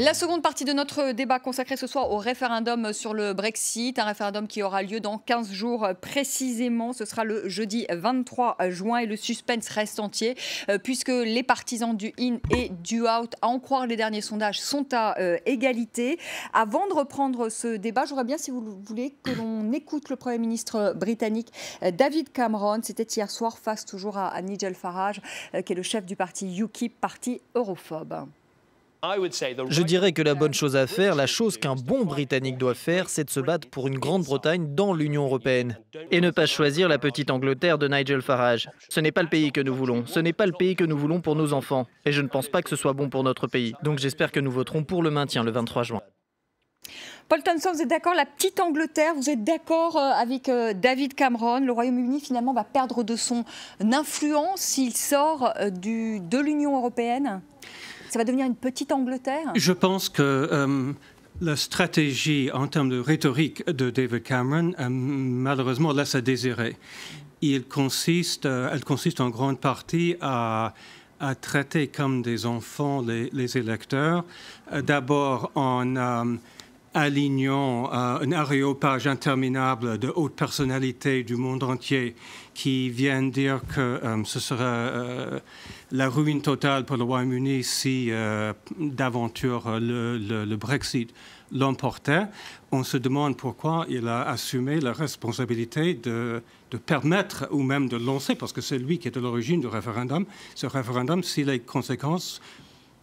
La seconde partie de notre débat consacrée ce soir au référendum sur le Brexit, un référendum qui aura lieu dans 15 jours précisément. Ce sera le jeudi 23 juin et le suspense reste entier puisque les partisans du in et du out, à en croire les derniers sondages, sont à égalité. Avant de reprendre ce débat, j'aurais bien, si vous voulez, que l'on écoute le Premier ministre britannique David Cameron. C'était hier soir face toujours à Nigel Farage, qui est le chef du parti UKIP, parti europhobe. Je dirais que la bonne chose à faire, la chose qu'un bon Britannique doit faire, c'est de se battre pour une Grande-Bretagne dans l'Union européenne. Et ne pas choisir la petite Angleterre de Nigel Farage. Ce n'est pas le pays que nous voulons. Ce n'est pas le pays que nous voulons pour nos enfants. Et je ne pense pas que ce soit bon pour notre pays. Donc j'espère que nous voterons pour le maintien le 23 juin. Paul Thompson, vous êtes d'accord, la petite Angleterre, vous êtes d'accord avec David Cameron, le Royaume-Uni finalement va perdre de son influence s'il sort de l'Union européenne? Ça va devenir une petite Angleterre? Je pense que la stratégie en termes de rhétorique de David Cameron, malheureusement, laisse à désirer. Elle consiste en grande partie à traiter comme des enfants les électeurs, d'abord en alignant un aréopage interminable de hautes personnalités du monde entier qui viennent dire que ce sera la ruine totale pour le Royaume-Uni si d'aventure le Brexit l'emportait. On se demande pourquoi il a assumé la responsabilité de permettre ou même de lancer, parce que c'est lui qui est à l'origine du référendum, ce référendum, si les conséquences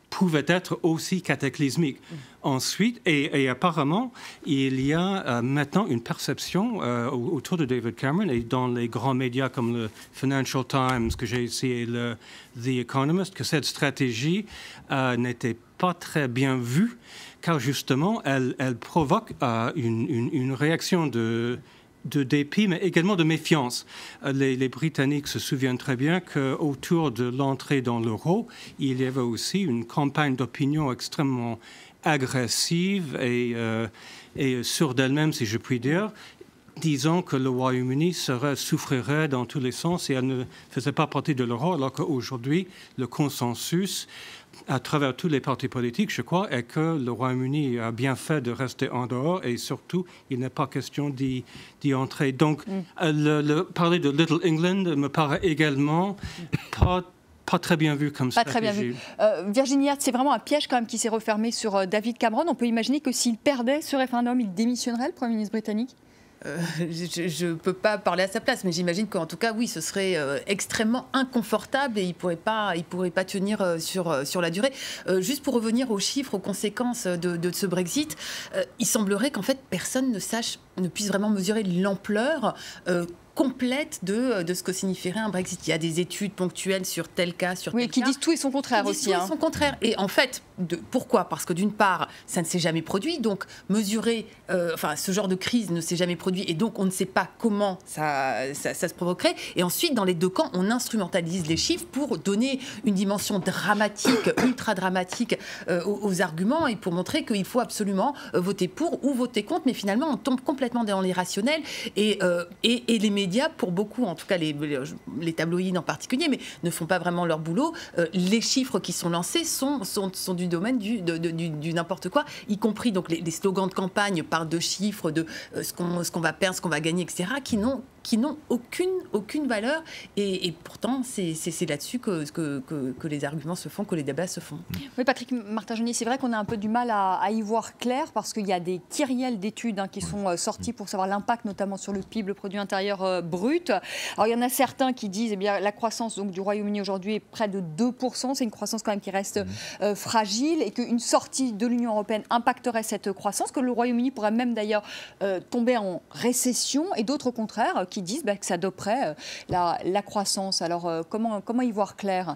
pouvaient être aussi cataclysmiques. Ensuite, et apparemment, il y a maintenant une perception autour de David Cameron et dans les grands médias comme le Financial Times, que j'ai ici, et le The Economist, que cette stratégie n'était pas très bien vue, car justement, elle provoque une réaction de dépit, mais également de méfiance. Les Britanniques se souviennent très bien qu'autour de l'entrée dans l'euro, il y avait aussi une campagne d'opinion extrêmement agressive et sûre d'elle-même, si je puis dire, disant que le Royaume-Uni souffrirait dans tous les sens et elle ne faisait pas partie de l'euro, alors qu'aujourd'hui, le consensus à travers tous les partis politiques, je crois, est que le Royaume-Uni a bien fait de rester en dehors et surtout, il n'est pas question d'y entrer. Donc, parler de Little England me paraît également pas très bien vu comme stratégie. Pas très bien vu. Virginie Hertz, c'est vraiment un piège quand même qui s'est refermé sur David Cameron. On peut imaginer que s'il perdait ce référendum, il démissionnerait, le Premier ministre britannique? Je ne peux pas parler à sa place, mais j'imagine qu'en tout cas, oui, ce serait extrêmement inconfortable et il ne pourrait pas tenir sur la durée. Juste pour revenir aux chiffres, aux conséquences de ce Brexit, il semblerait qu'en fait, personne ne puisse vraiment mesurer l'ampleur complète de ce que signifierait un Brexit. Il y a des études ponctuelles sur tel cas, sur tel cas. Oui, qui disent tout et son contraire aussi. Tout et son contraire. Et en fait, pourquoi? Parce que d'une part, ça ne s'est jamais produit, donc mesurer, ce genre de crise ne s'est jamais produit, et donc on ne sait pas comment ça se provoquerait. Et ensuite, dans les deux camps, on instrumentalise les chiffres pour donner une dimension dramatique, ultra dramatique aux arguments, et pour montrer qu'il faut absolument voter pour ou voter contre, mais finalement, on tombe complètement dans l'irrationnel, et les médias, pour beaucoup, en tout cas les tabloïds en particulier, mais ne font pas vraiment leur boulot. Les chiffres qui sont lancés sont du domaine du n'importe quoi, y compris donc les slogans de campagne parlent de chiffres, de ce qu'on va perdre, ce qu'on va gagner, etc., qui n'ont aucune valeur. Et pourtant, c'est là-dessus que les arguments se font, que les débats se font. Oui, Patrick Martin-Genier, c'est vrai qu'on a un peu du mal à y voir clair parce qu'il y a des kyrielles d'études qui sont sorties pour savoir l'impact, notamment sur le PIB, le produit intérieur brut. Alors, il y en a certains qui disent la croissance donc, du Royaume-Uni aujourd'hui est près de 2%. C'est une croissance quand même qui reste fragile et qu'une sortie de l'Union européenne impacterait cette croissance, que le Royaume-Uni pourrait même d'ailleurs tomber en récession, et d'autres au contraire qui disent que ça doperait la croissance. Alors comment y voir clair?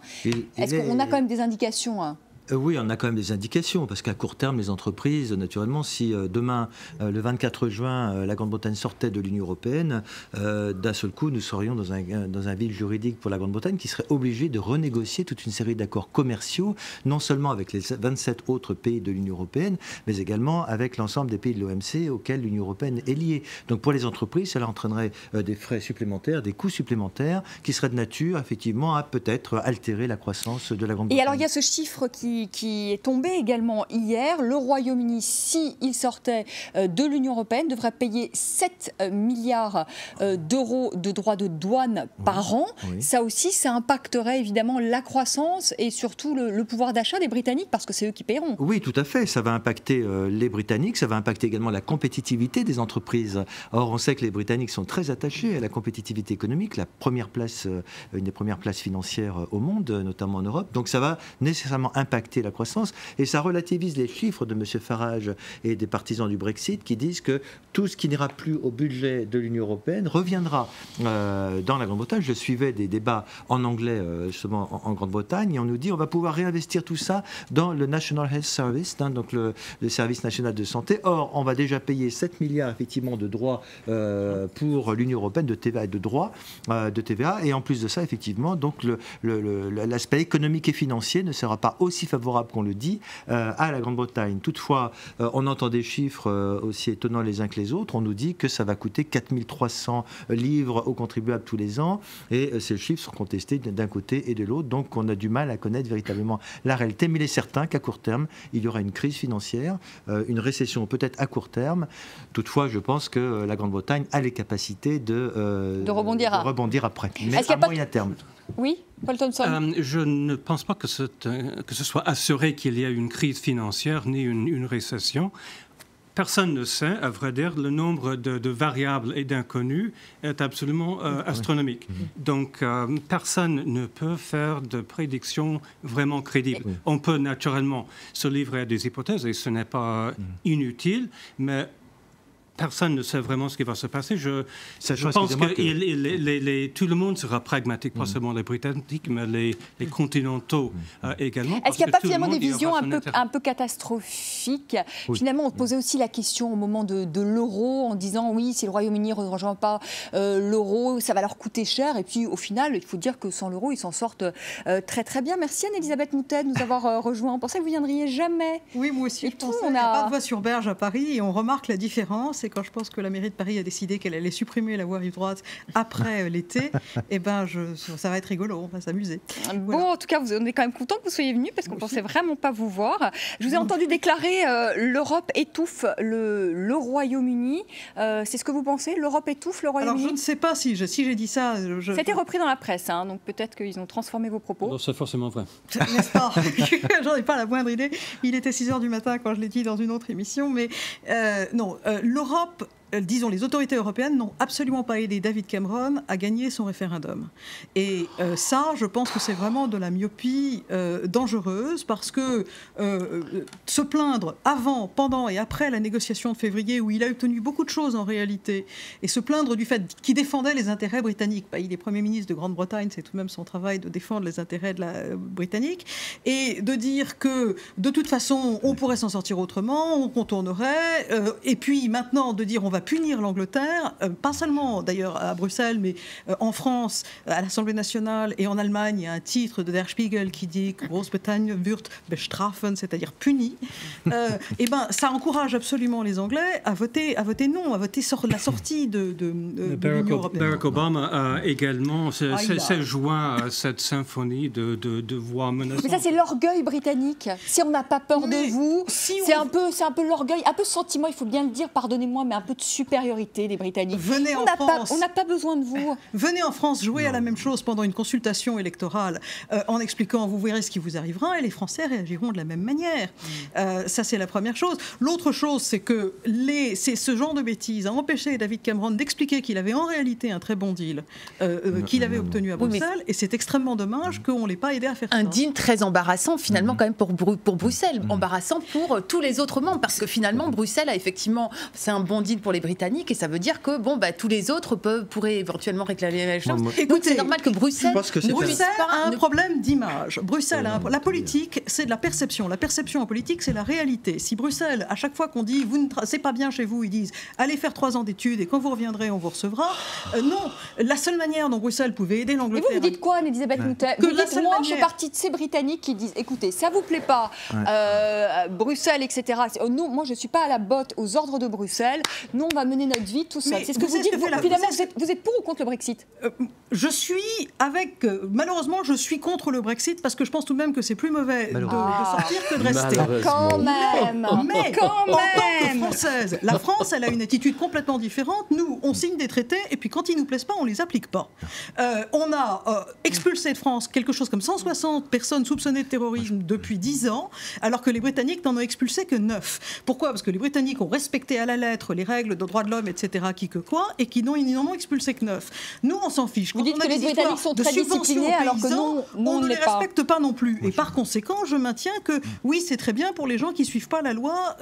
Est-ce qu'on a quand même des indications Oui, on a quand même des indications, parce qu'à court terme, les entreprises, naturellement, si demain, le 24 juin, la Grande-Bretagne sortait de l'Union européenne, d'un seul coup, nous serions dans un vide juridique pour la Grande-Bretagne qui serait obligée de renégocier toute une série d'accords commerciaux, non seulement avec les 27 autres pays de l'Union européenne, mais également avec l'ensemble des pays de l'OMC auxquels l'Union européenne est liée. Donc pour les entreprises, cela entraînerait des frais supplémentaires, des coûts supplémentaires, qui seraient de nature, effectivement, à peut-être altérer la croissance de la Grande-Bretagne. Et alors, il y a ce chiffre qui qui est tombée également hier. Le Royaume-Uni, s'il sortait de l'Union européenne, devrait payer 7 milliards d'euros de droits de douane par an. Oui. Ça aussi, ça impacterait évidemment la croissance et surtout le pouvoir d'achat des Britanniques, parce que c'est eux qui paieront. Oui, tout à fait. Ça va impacter les Britanniques, ça va impacter également la compétitivité des entreprises. Or, on sait que les Britanniques sont très attachés à la compétitivité économique, la première place, une des premières places financières au monde, notamment en Europe. Donc ça va nécessairement impacter la croissance et ça relativise les chiffres de M. Farage et des partisans du Brexit qui disent que tout ce qui n'ira plus au budget de l'Union européenne reviendra dans la Grande-Bretagne. Je suivais des débats en anglais justement en Grande-Bretagne et on nous dit on va pouvoir réinvestir tout ça dans le National Health Service, donc le service national de santé. Or, on va déjà payer 7 milliards effectivement de droits pour l'Union européenne de TVA et de droits de TVA et en plus de ça effectivement donc l'aspect économique et financier ne sera pas aussi favorable qu'on le dit à la Grande-Bretagne. Toutefois, on entend des chiffres aussi étonnants les uns que les autres. On nous dit que ça va coûter 4300 livres aux contribuables tous les ans et ces chiffres sont contestés d'un côté et de l'autre. Donc on a du mal à connaître véritablement la réalité. Mais il est certain qu'à court terme, il y aura une crise financière, une récession peut-être à court terme. Toutefois, je pense que la Grande-Bretagne a les capacités de rebondir après. Mais à moyen terme. Oui, Paul Thompson. Je ne pense pas que ce soit assuré qu'il y ait une crise financière ni une récession. Personne ne sait, à vrai dire, le nombre de variables et d'inconnus est absolument astronomique. Donc, personne ne peut faire de prédictions vraiment crédibles. On peut naturellement se livrer à des hypothèses et ce n'est pas inutile, mais personne ne sait vraiment ce qui va se passer. Je pense que tout le monde sera pragmatique, pas seulement les Britanniques, mais les continentaux également. Est-ce qu'il n'y a pas finalement des visions un peu catastrophiques? Finalement, on posait aussi la question au moment de l'euro, en disant oui, si le Royaume-Uni ne rejoint pas l'euro, ça va leur coûter cher. Et puis au final, il faut dire que sans l'euro, ils s'en sortent très très bien. Merci Anne-Elisabeth Moutet de nous avoir rejoints. On pensait que vous ne viendriez jamais. Oui, moi aussi, je pensais. Il n'y a pas de voie sur berge à Paris et on remarque la différence. Et quand je pense que la mairie de Paris a décidé qu'elle allait supprimer la voie rive droite après l'été, eh ben ça va être rigolo, on va s'amuser. Bon, voilà. En tout cas, on est quand même content que vous soyez venus parce qu'on ne pensait vraiment pas vous voir. Je vous ai entendu déclarer l'Europe étouffe le Royaume-Uni. C'est ce que vous pensez? L'Europe étouffe le Royaume-Uni? Alors, je ne sais pas si j'ai dit ça. C'était repris dans la presse, hein, donc peut-être qu'ils ont transformé vos propos. Alors, c'est forcément vrai. N'est-ce pas? J'en ai pas la moindre idée. Il était 6h du matin quand je l'ai dit dans une autre émission, mais non, l'Europe... Disons, les autorités européennes n'ont absolument pas aidé David Cameron à gagner son référendum. Et ça, je pense que c'est vraiment de la myopie dangereuse parce que se plaindre avant, pendant et après la négociation de février où il a obtenu beaucoup de choses en réalité et se plaindre du fait qu'il défendait les intérêts britanniques. Il est Premier ministre de Grande-Bretagne, c'est tout de même son travail de défendre les intérêts de la britannique et de dire que de toute façon, on pourrait s'en sortir autrement, on contournerait et puis maintenant de dire on va punir l'Angleterre, pas seulement d'ailleurs à Bruxelles, mais en France, à l'Assemblée nationale et en Allemagne, il y a un titre de Der Spiegel qui dit que Großbritannien wird bestrafen, c'est-à-dire puni. Et ben, ça encourage absolument les Anglais à voter non, à voter la sortie de l'Union européenne. Barack Obama a également s'est joint à cette symphonie de voix menaçantes. Mais ça, c'est l'orgueil britannique. Si on n'a pas peur de vous, c'est un peu l'orgueil, un peu sentiment, il faut bien le dire, pardonnez-moi, mais un peu de supériorité des Britanniques. Venez en France. On n'a pas besoin de vous. Venez en France jouer à la même chose pendant une consultation électorale en expliquant, vous verrez ce qui vous arrivera et les Français réagiront de la même manière. Ça, c'est la première chose. L'autre chose, c'est que ce genre de bêtises a empêché David Cameron d'expliquer qu'il avait en réalité un très bon deal qu'il avait obtenu à Bruxelles et c'est extrêmement dommage qu'on ne l'ait pas aidé à faire ça. Un deal très embarrassant finalement quand même pour Bruxelles, embarrassant pour tous les autres membres parce que finalement Bruxelles a effectivement, c'est un bon deal pour les Britanniques et ça veut dire que tous les autres pourraient éventuellement réclamer la chose. Écoutez, c'est normal que Bruxelles a un problème d'image. Bruxelles la politique, c'est de la perception. La perception en politique, c'est la réalité. Si Bruxelles, à chaque fois qu'on dit c'est pas bien chez vous, ils disent allez faire 3 ans d'études et quand vous reviendrez, on vous recevra. Non, la seule manière dont Bruxelles pouvait aider l'Angleterre. Et vous dites quoi, Anne-Elisabeth Moutet? Vous dites, moi, je fais partie de ces Britanniques qui disent écoutez, ça vous plaît pas, Bruxelles, etc. Nous, moi, je suis pas à la botte aux ordres de Bruxelles. Nous, on va mener notre vie tout seul. C'est ce que vous dites. Finalement, vous êtes pour ou contre le Brexit? malheureusement, je suis contre le Brexit parce que je pense tout de même que c'est plus mauvais de sortir que de rester. Quand même. Mais en tant que Française, la France, elle a une attitude complètement différente. Nous, on signe des traités et puis quand ils nous plaisent pas, on les applique pas. On a expulsé de France quelque chose comme 160 personnes soupçonnées de terrorisme depuis 10 ans, alors que les Britanniques n'en ont expulsé que 9. Pourquoi ? Parce que les Britanniques ont respecté à la lettre les règles de droits de l'homme, etc., et qu'ils n'en ont expulsé que 9. Nous, on s'en fiche. Vous dites que les Britanniques sont très disciplinés, alors que nous, on ne les respecte pas non plus. Et par conséquent, je maintiens que oui, c'est très bien pour les gens qui ne suivent pas la loi.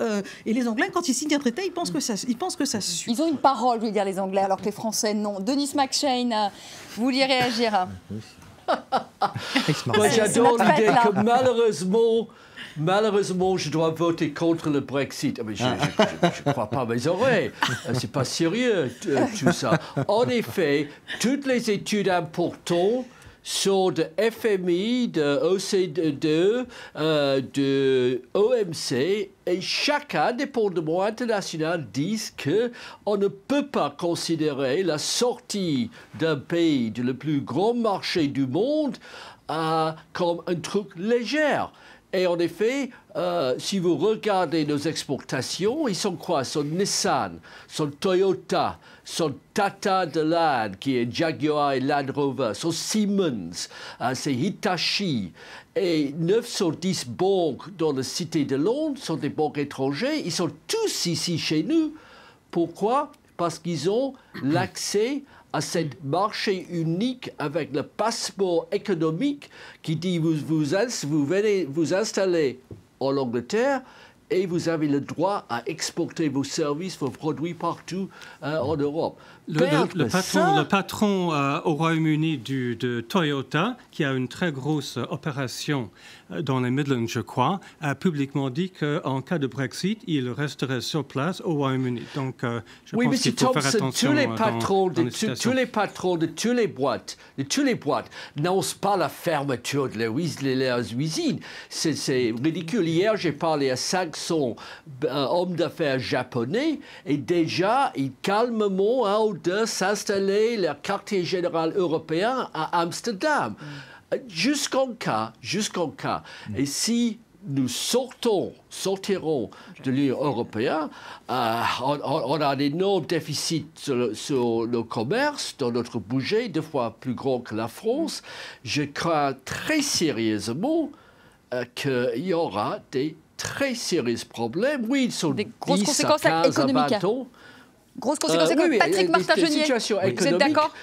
Et les Anglais, quand ils signent un traité, ils pensent que ça se suit. Ils ont une parole, je veux dire, les Anglais, alors que les Français, non. Denis McShane, vous vouliez réagir? Moi, j'adore l'idée que malheureusement, je dois voter contre le Brexit. Mais je ne crois pas mes oreilles. C'est pas sérieux, tout ça. En effet, toutes les études importantes sont de FMI, de OCDE, de OMC, et chaque indépendamment international disent qu'on ne peut pas considérer la sortie d'un pays du plus grand marché du monde comme un truc léger. Et en effet, si vous regardez nos exportations, ils sont quoi? Sont Nissan, sont Toyota, sont Tata de l'Inde, qui est Jaguar et Land Rover, sont Siemens, c'est Hitachi. Et 9 sur 10 banques dans la Cité de Londres sont des banques étrangères. Ils sont tous ici chez nous. Pourquoi? Parce qu'ils ont l'accès à ce marché unique avec le passeport économique qui dit vous venez vous installer en Angleterre et vous avez le droit à exporter vos services, vos produits partout en Europe. Le patron au Royaume-Uni de Toyota, qui a une très grosse opération dans les Midlands, je crois, a publiquement dit qu'en cas de Brexit, il resterait sur place au Royaume-Uni. Donc, je pense qu'il faut faire attention tous les patrons de toutes les boîtes n'osent pas la fermeture de leurs usines. C'est ridicule. Hier, j'ai parlé à 500 hommes d'affaires japonais et déjà, ils calmement de s'installer leur quartier général européen à Amsterdam. Jusqu'en cas. Et si nous sortirons de l'Union européenne, on a un énorme déficit sur le commerce, dans notre budget, 2 fois plus grand que la France. Je crains très sérieusement qu'il y aura des très sérieux problèmes. Oui, ils sont des grosses 10 conséquences à 15 économiques. à 20 ans. Grosse conséquence économique. Patrick Martin-Genier, vous êtes d'accord?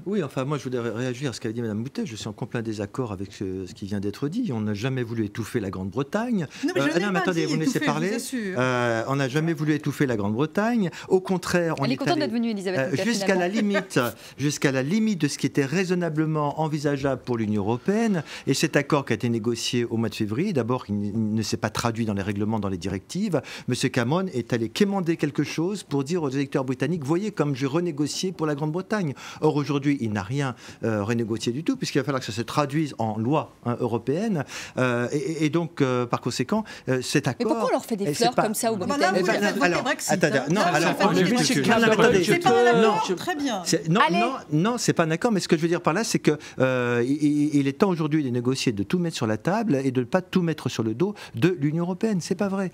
Oui, enfin, moi, je voudrais réagir à ce qu'a dit Mme Boutet. Je suis en complet désaccord avec ce qui vient d'être dit. On n'a jamais voulu étouffer la Grande-Bretagne. Non, mais attendez, vous me laissez parler. On n'a jamais voulu étouffer la Grande-Bretagne. Au contraire, on est contente d'être venue, Elisabeth. Jusqu'à la limite de ce qui était raisonnablement envisageable pour l'Union européenne. Et cet accord qui a été négocié au mois de février, d'abord, il ne s'est pas traduit dans les règlements, dans les directives. M. Cameron est allé quémander quelque chose pour dire aux électeurs britanniques, voyez comme j'ai renégocié pour la Grande-Bretagne. Or, aujourd'hui, il n'a rien renégocié du tout, puisqu'il va falloir que ça se traduise en loi européenne. Et donc, par conséquent, cet accord... Mais pourquoi on leur fait des fleurs comme ça aux Britanniques? Très bien. Non, c'est pas un accord, mais ce que je veux dire par là, c'est que il est temps aujourd'hui de négocier, de tout mettre sur la table et de ne pas tout mettre sur le dos de l'Union européenne. C'est pas vrai.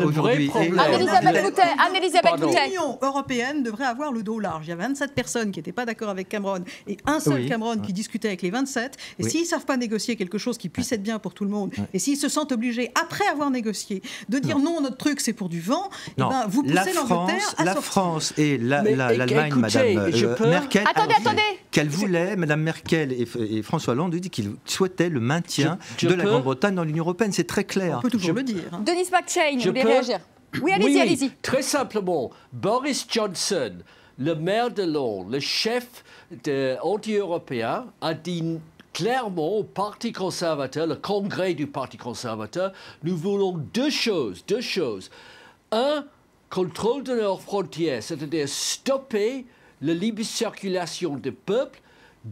Aujourd'hui. Anne-Elisabeth Boutet. L'Union européenne devrait avoir le dos large. Il y a 27 personnes qui n'étaient pas d'accord avec Cameron et un seul Cameron qui discutait avec les 27. Et s'ils ne savent pas négocier quelque chose qui puisse être bien pour tout le monde, et s'ils se sentent obligés, après avoir négocié, de dire non, notre truc c'est pour du vent, et ben, vous poussez l'Angleterre à sortir. La France et l'Allemagne, Madame Merkel, qu'elle voulait, Madame Merkel et François Hollande dit qu'ils souhaitaient le maintien de la Grande-Bretagne dans l'Union européenne. C'est très clair. On peut toujours le dire. Denis McShane, vous voulez réagir? Oui, allez-y. Très simplement, Boris Johnson, le maire de Londres, le chef anti-européen, a dit clairement au Parti conservateur, le congrès du Parti conservateur, nous voulons deux choses. Un, contrôle de leurs frontières, c'est-à-dire stopper la libre circulation des peuples.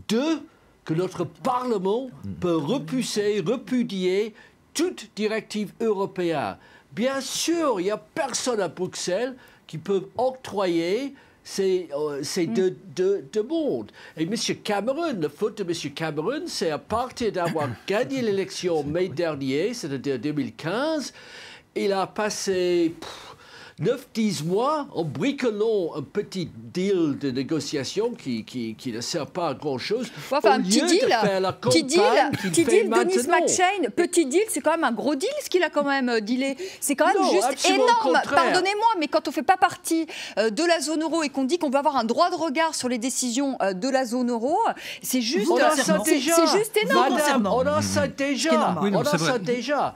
2, que notre Parlement peut repudier toute directive européenne. Bien sûr, il n'y a personne à Bruxelles qui peut octroyer c'est deux mondes. Et M. Cameron, le faute de M. Cameron, c'est à partir d'avoir gagné l'élection en mai dernier, c'est-à-dire 2015, il a passé 9-10 mois en bricolant un petit deal de négociation qui ne sert pas à grand-chose. Enfin, un petit deal, Denis McShane, petit deal, c'est quand même un gros deal ce qu'il a quand même dealé. C'est quand même juste énorme. Pardonnez-moi, mais quand on ne fait pas partie de la zone euro et qu'on dit qu'on veut avoir un droit de regard sur les décisions de la zone euro, c'est juste, juste énorme. Madame, on a ça déjà.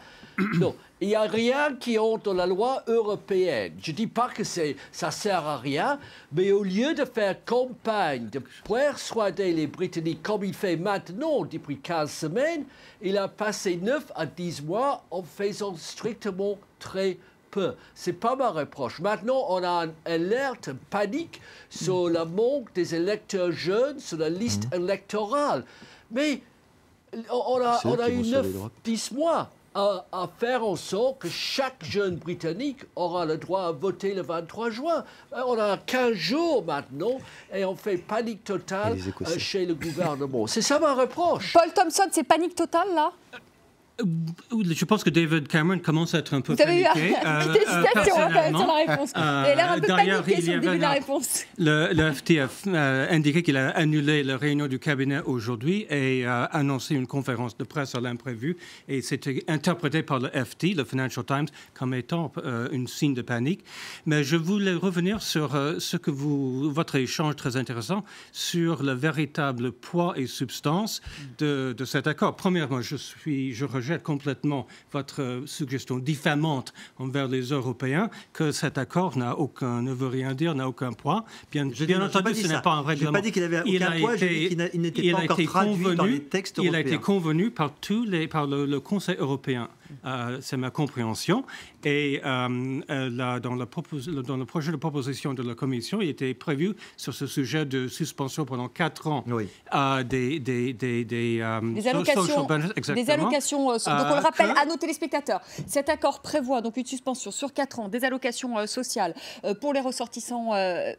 Non. Il n'y a rien qui entre dans la loi européenne. Je ne dis pas que ça ne sert à rien, mais au lieu de faire campagne, de persuader les Britanniques comme il fait maintenant depuis 15 semaines, il a passé 9 à 10 mois en faisant strictement très peu. Ce n'est pas ma reproche. Maintenant, on a une alerte, une panique sur le manque des électeurs jeunes sur la liste électorale. Mais on a eu 9-10 mois à faire en sorte que chaque jeune Britannique aura le droit à voter le 23 juin. On a 15 jours maintenant et on fait panique totale chez le gouvernement. C'est ça ma reproche. Paul Thompson, c'est panique totale là ? Je pense que David Cameron commence à être un peu paniqué. Vous avez eu une petite hésitation sur la réponse. Il a l'air un peu paniqué sur le début de la réponse. Le FT a indiqué qu'il a annulé la réunion du cabinet aujourd'hui et a annoncé une conférence de presse à l'imprévu. Et c'était interprété par le FT, le Financial Times, comme étant un signe de panique. Mais je voulais revenir sur votre échange très intéressant sur le véritable poids et substance de cet accord. Premièrement, je rejette complètement votre suggestion diffamante envers les Européens que cet accord ne veut rien dire, n'a aucun poids. Bien entendu, ce n'est pas un règlement. Je n'ai pas dit qu'il avait aucun poids, j'ai dit qu'il n'était pas encore traduit dans les textes européens. Il a été convenu par le Conseil européen. C'est ma compréhension. Et dans le projet de proposition de la Commission, il était prévu sur ce sujet de suspension pendant 4 ans des allocations. Donc on le rappelle à nos téléspectateurs. Cet accord prévoit donc une suspension sur 4 ans des allocations sociales pour les ressortissants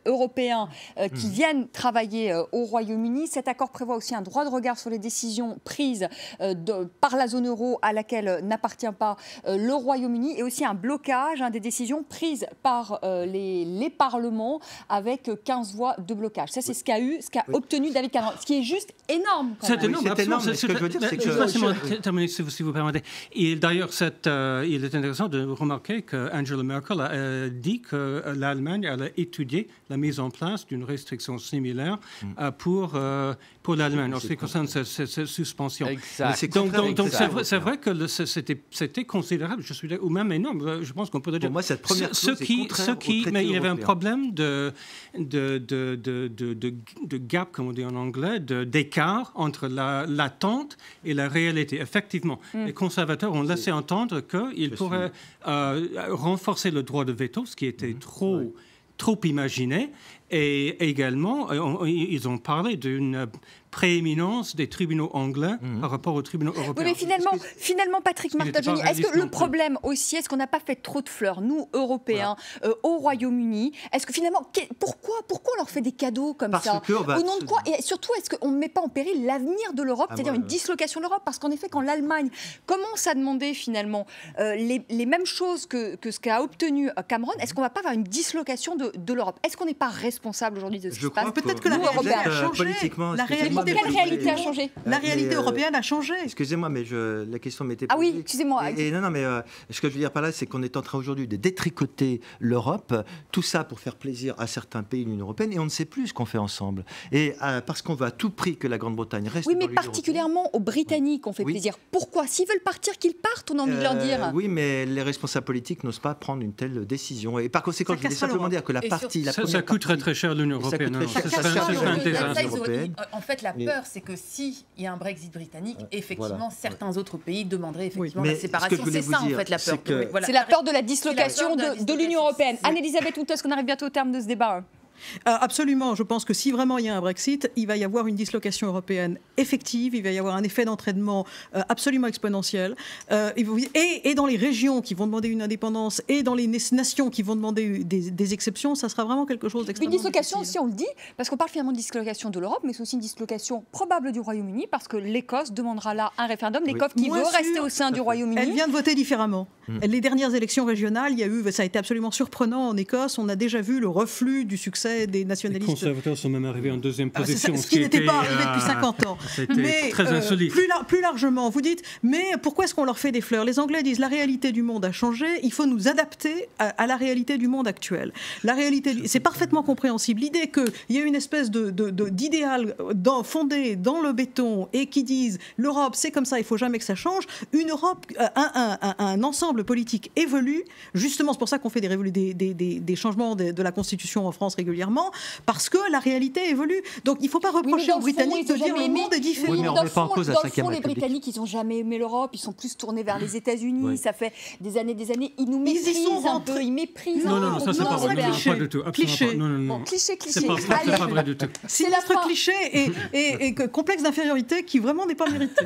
européens qui viennent travailler au Royaume-Uni. Cet accord prévoit aussi un droit de regard sur les décisions prises par la zone euro à laquelle n'appartient pas le Royaume-Uni, et aussi un blocage des décisions prises par les parlements avec 15 voix de blocage. Ça, c'est ce qu'a obtenu David Cameron, ce qui est juste énorme. C'est énorme, absolument. Ce que je veux dire, c'est que... terminer, si vous permettez. Et d'ailleurs, il est intéressant de remarquer qu'Angela Merkel a dit que l'Allemagne allait étudier la mise en place d'une restriction similaire pour l'Allemagne en ce qui concerne cette suspension. Exact. Donc c'est vrai que c'était considérable, ou même énorme. Je pense qu'on peut le dire. Pour moi, cette première clause est contraire au traité mais il y avait un européen. problème de gap, comme on dit en anglais, d'écart entre l'attente et la réalité. Effectivement, les conservateurs ont laissé entendre qu'ils pourraient renforcer le droit de veto, ce qui était trop imaginé. Et également, ils ont parlé d'une prééminence des tribunaux anglais par rapport aux tribunaux européens. Oui, mais finalement Patrick Martaggioni, est-ce que le problème aussi, est-ce qu'on n'a pas fait trop de fleurs, nous, Européens, au Royaume-Uni? Est-ce que finalement, pourquoi on leur fait des cadeaux comme ça? Au nom de quoi? Et surtout, est-ce qu'on ne met pas en péril l'avenir de l'Europe, c'est-à-dire une dislocation de l'Europe? Parce qu'en effet, quand l'Allemagne commence à demander finalement les mêmes choses que ce qu'a obtenu Cameron, est-ce qu'on ne va pas avoir une dislocation de l'Europe? Est-ce qu'on n'est pas responsable aujourd'hui de ce qui se passe? Peut-être que la réalité a changé. Quelle réalité a changé? La réalité européenne a changé. Excusez-moi, mais la question m'était posée. Ah oui, excusez-moi. Non, mais ce que je veux dire par là, c'est qu'on est en train aujourd'hui de détricoter l'Europe, tout ça pour faire plaisir à certains pays de l'Union européenne, et on ne sait plus ce qu'on fait ensemble. Et parce qu'on veut à tout prix que la Grande-Bretagne reste dans l'Union européenne. Oui, mais particulièrement aux Britanniques, on fait plaisir. Pourquoi? S'ils veulent partir, qu'ils partent, on a envie de leur dire. Oui, mais les responsables politiques n'osent pas prendre une telle décision. Et par conséquent, je voulais simplement dire que la partie... Ça coûte très cher à l'Union européenne. En fait, la peur, c'est que s'il y a un Brexit britannique, effectivement, certains autres pays demanderaient effectivement la séparation. C'est ça, en fait, la peur. C'est la peur de la dislocation de l'Union européenne. Anne-Elisabeth Houtet, est-ce qu'on arrive bientôt au terme de ce débat? Absolument. Je pense que si vraiment il y a un Brexit, il va y avoir une dislocation européenne effective, il va y avoir un effet d'entraînement absolument exponentiel. Et dans les régions qui vont demander une indépendance et dans les nations qui vont demander des exceptions, ça sera vraiment quelque chose d'extrêmement difficile. Une dislocation aussi, on le dit, parce qu'on parle finalement de dislocation de l'Europe, mais c'est aussi une dislocation probable du Royaume-Uni, parce que l'Écosse demandera là un référendum. L'Écosse qui veut rester au sein du Royaume-Uni. Elle vient de voter différemment. Les dernières élections régionales, ça a été absolument surprenant en Écosse. On a déjà vu le reflux du succès des nationalistes. Les conservateurs sont même arrivés en deuxième position. Ce qui n'était pas arrivé depuis 50 ans. C'était très insolite. Plus largement, vous dites, mais pourquoi est-ce qu'on leur fait des fleurs? Les Anglais disent, la réalité du monde a changé, il faut nous adapter à la réalité du monde actuel. La réalité, c'est parfaitement compréhensible. L'idée qu'il y a une espèce d'idéal fondé dans le béton et qui disent, l'Europe, c'est comme ça, il ne faut jamais que ça change. Une Europe, un ensemble politique évolue. Justement, c'est pour ça qu'on fait des changements de la Constitution en France régulièrement, parce que la réalité évolue. Donc il ne faut pas reprocher aux Britanniques de dire le monde est différent. Oui, mais on ne met pas en cause la 5e République. Dans le fond, les Britanniques, ils n'ont jamais aimé l'Europe, ils sont plus tournés vers les États-Unis. Oui. Ça fait des années, ils nous méprisent un peu, ils méprisent. Non, ça c'est pas vrai. Pas du tout. Cliché. Non. Cliché. C'est pas vrai du tout. C'est notre cliché et complexe d'infériorité qui vraiment n'est pas mérité.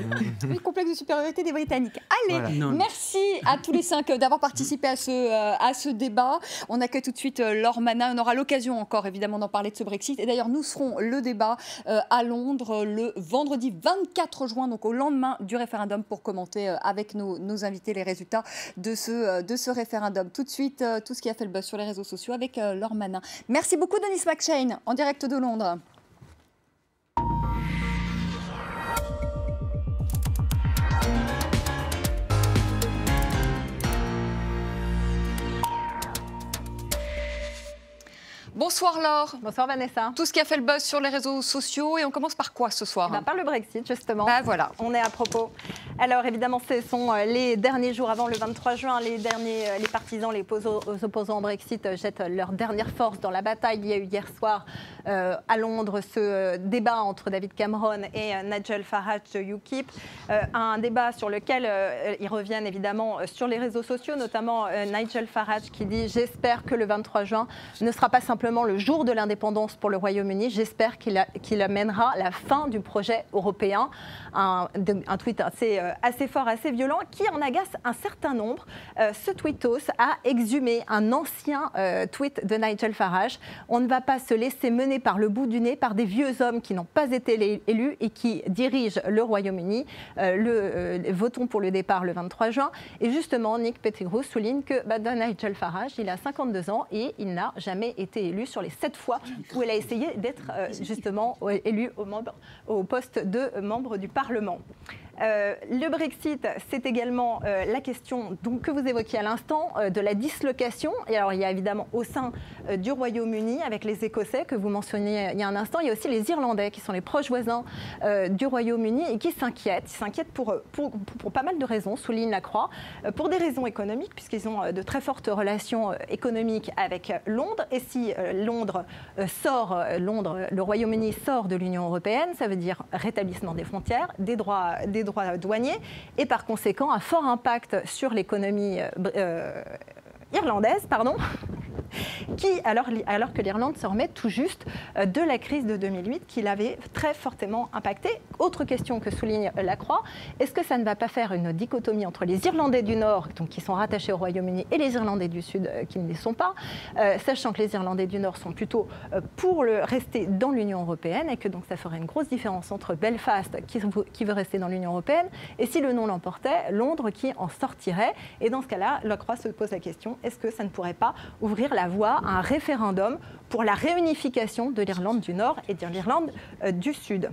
Oui, complexe de supériorité des Britanniques. Allez, merci à tous les 5 d'avoir participé à ce débat. On accueille tout de suite Laure Mannin. On aura l'occasion encore évidemment d'en parler de ce Brexit. Et d'ailleurs, nous serons le débat à Londres le vendredi 24 juin, donc au lendemain du référendum, pour commenter avec nos invités les résultats de ce référendum. Tout de suite, tout ce qui a fait le buzz sur les réseaux sociaux avec Laure Mannin. Merci beaucoup, Denis McShane, en direct de Londres. Bonsoir Laure. Bonsoir Vanessa. Tout ce qui a fait le buzz sur les réseaux sociaux, et on commence par quoi ce soir? Par le Brexit justement. Voilà. On est à propos. Alors évidemment, ce sont les derniers jours avant le 23 juin. Les partisans, les opposants au Brexit jettent leur dernière force dans la bataille. Il y a eu hier soir à Londres ce débat entre David Cameron et Nigel Farage de UKIP. Un débat sur lequel ils reviennent évidemment sur les réseaux sociaux, notamment Nigel Farage qui dit « J'espère que le 23 juin ne sera pas simplement le jour de l'indépendance pour le Royaume-Uni. J'espère qu'il amènera la fin du projet européen. » Un tweet assez fort, assez violent, qui en agace un certain nombre. Ce tweetos a exhumé un ancien tweet de Nigel Farage. On ne va pas se laisser mener par le bout du nez par des vieux hommes qui n'ont pas été élus et qui dirigent le Royaume-Uni. Votons pour le départ le 23 juin. Et justement, Nick Pettigrew souligne que Nigel Farage, il a 52 ans et il n'a jamais été élu sur les 7 fois où il a essayé d'être justement élu au poste de membre du Parlement. Le Brexit, c'est également la question que vous évoquiez à l'instant, de la dislocation. Et alors, il y a évidemment au sein du Royaume-Uni, avec les Écossais que vous mentionniez il y a un instant, il y a aussi les Irlandais qui sont les proches voisins du Royaume-Uni et qui s'inquiètent. Ils s'inquiètent pour pas mal de raisons, souligne la Croix. Pour des raisons économiques, puisqu'ils ont de très fortes relations économiques avec Londres. Et si le Royaume-Uni sort de l'Union européenne, ça veut dire rétablissement des frontières, des droits douaniers et par conséquent un fort impact sur l'économie irlandaise, alors que l'Irlande se remet tout juste de la crise de 2008 qui l'avait très fortement impactée. Autre question que souligne la Croix, est-ce que ça ne va pas faire une dichotomie entre les Irlandais du Nord, donc qui sont rattachés au Royaume-Uni, et les Irlandais du Sud qui ne les sont pas, sachant que les Irlandais du Nord sont plutôt pour rester dans l'Union européenne et que donc ça ferait une grosse différence entre Belfast qui veut rester dans l'Union européenne et si le non l'emportait, Londres qui en sortirait. Et dans ce cas-là, la Croix se pose la question, est-ce que ça ne pourrait pas ouvrir la voie à un référendum pour la réunification de l'Irlande du Nord et de l'Irlande du Sud?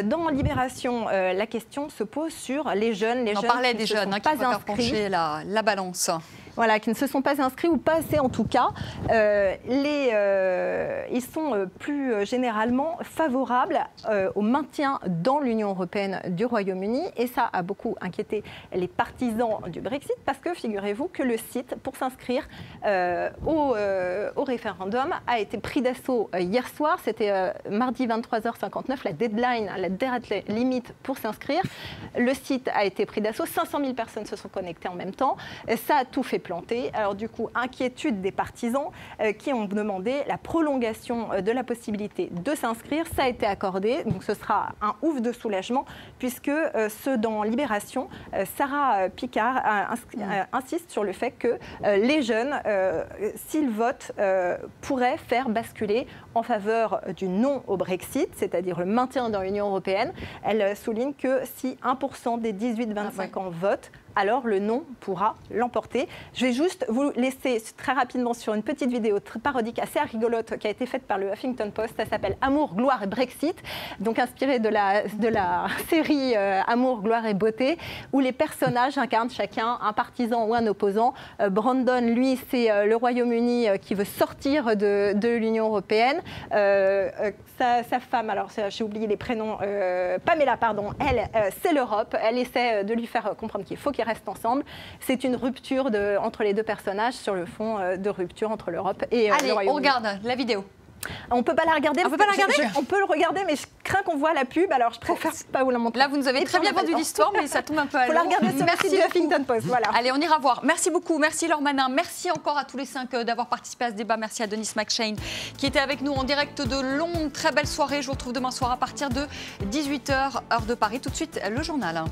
Dans Libération, la question se pose sur les jeunes. On parlait des jeunes qui peuvent faire pencher la balance. Voilà, qui ne se sont pas inscrits ou pas assez en tout cas. Ils sont plus généralement favorables au maintien dans l'Union européenne du Royaume-Uni et ça a beaucoup inquiété les partisans du Brexit parce que figurez-vous que le site pour s'inscrire au référendum a été pris d'assaut hier soir. C'était mardi 23h59, la deadline, la date limite pour s'inscrire. Le site a été pris d'assaut, 500 000 personnes se sont connectées en même temps. Ça a tout fait planté. Alors du coup, inquiétude des partisans qui ont demandé la prolongation de la possibilité de s'inscrire. Ça a été accordé, donc ce sera un ouf de soulagement puisque dans Libération, Sarah Picard insiste sur le fait que les jeunes, s'ils votent, pourraient faire basculer en faveur du non au Brexit, c'est-à-dire le maintien dans l'Union européenne. Elle souligne que si 1% des 18-25 ans votent, alors le non pourra l'emporter. Je vais juste vous laisser très rapidement sur une petite vidéo très parodique, assez rigolote, qui a été faite par le Huffington Post. Ça s'appelle Amour, gloire et Brexit, donc inspiré de la série Amour, gloire et beauté, où les personnages incarnent chacun un partisan ou un opposant. Brandon, lui, c'est le Royaume-Uni qui veut sortir de l'Union européenne. Sa femme, alors j'ai oublié les prénoms, Pamela, pardon, elle, c'est l'Europe. Elle essaie de lui faire comprendre qu'il faut qu'ils restent ensemble. C'est une rupture entre les deux personnages sur le fond de rupture entre l'Europe et le Royaume-Uni. Allez, on regarde la vidéo. On ne peut pas la regarder. On peut pas la regarder. On peut le regarder, mais je crains qu'on voit la pub, alors je préfère pas vous la montrer. Là, vous nous avez très bien vendu l'histoire, mais ça tombe un peu à l'eau. Il faut la regarder sur le site du Huffington Post. Voilà. Allez, on ira voir. Merci beaucoup. Merci Laure Manin. Merci encore à tous les 5 d'avoir participé à ce débat. Merci à Denis McShane qui était avec nous en direct de Londres. Très belle soirée. Je vous retrouve demain soir à partir de 18h, heure de Paris. Tout de suite, le journal.